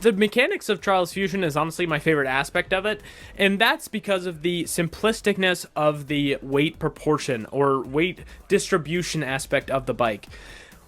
The mechanics of Trials Fusion is honestly my favorite aspect of it, and that's because of the simplisticness of the weight proportion or weight distribution aspect of the bike.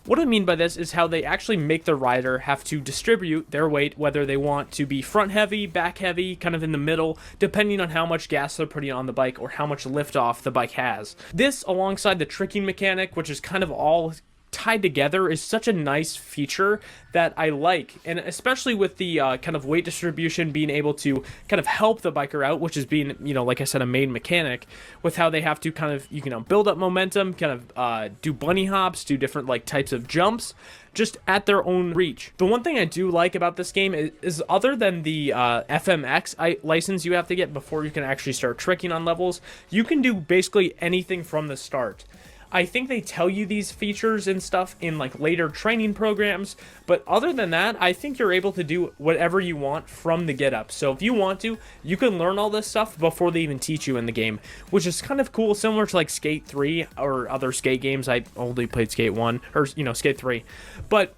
What I mean by this is how they actually make the rider have to distribute their weight, whether they want to be front heavy, back heavy, kind of in the middle, depending on how much gas they're putting on the bike or how much liftoff the bike has. This, alongside the tricking mechanic, which is kind of all tied together, is such a nice feature that I like, and especially with the kind of weight distribution being able to kind of help the biker out, which is being, like I said, a main mechanic, with how they have to kind of, build up momentum, kind of do bunny hops, do different like types of jumps, just at their own reach. The one thing I do like about this game is other than the FMX license you have to get before you can actually start tricking on levels, you can do basically anything from the start. I think they tell you these features and stuff in like later training programs, but other than that, I think you're able to do whatever you want from the get up. So if you want to, you can learn all this stuff before they even teach you in the game, which is kind of cool, similar to like Skate 3 or other Skate games. I only played Skate 1 or Skate 3, but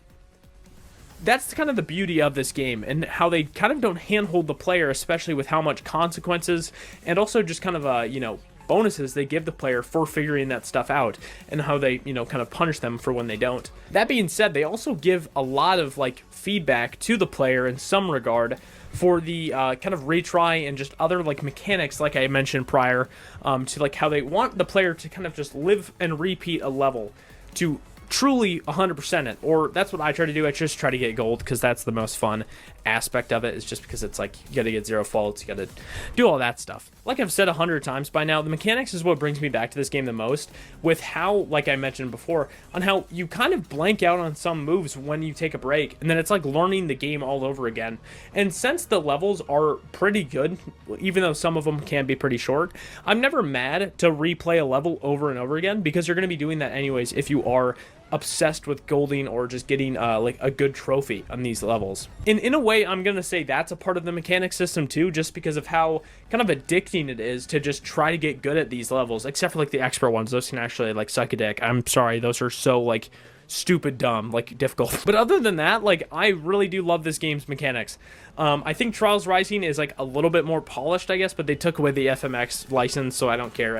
that's kind of the beauty of this game, and how they kind of don't handhold the player, especially with how much consequences and also just kind of bonuses they give the player for figuring that stuff out, and how they kind of punish them for when they don't. That being said, they also give a lot of like feedback to the player in some regard for the kind of retry and just other like mechanics, like I mentioned prior, to like how they want the player to kind of just live and repeat a level to truly 100% it. Or that's what I try to do. I just try to get gold, because that's the most fun aspect of it, is just because it's like you gotta get 0 faults, you gotta do all that stuff. Like I've said 100 times by now, the mechanics is what brings me back to this game the most, with how, like I mentioned before, on how you kind of blank out on some moves when you take a break, and then it's like learning the game all over again. And since the levels are pretty good, even though some of them can be pretty short, I'm never mad to replay a level over and over again, because you're going to be doing that anyways if you are obsessed with golding or just getting like a good trophy on these levels. And in a way, I'm gonna say that's a part of the mechanic system too, just because of how kind of addicting it is to just try to get good at these levels, except for like the expert ones. Those can actually like suck a dick. I'm sorry, those are so like stupid dumb, like difficult. But other than that, like I really do love this game's mechanics. I think Trials Rising is like a little bit more polished, I guess, but they took away the FMX license, so I don't care.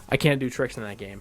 I can't do tricks in that game.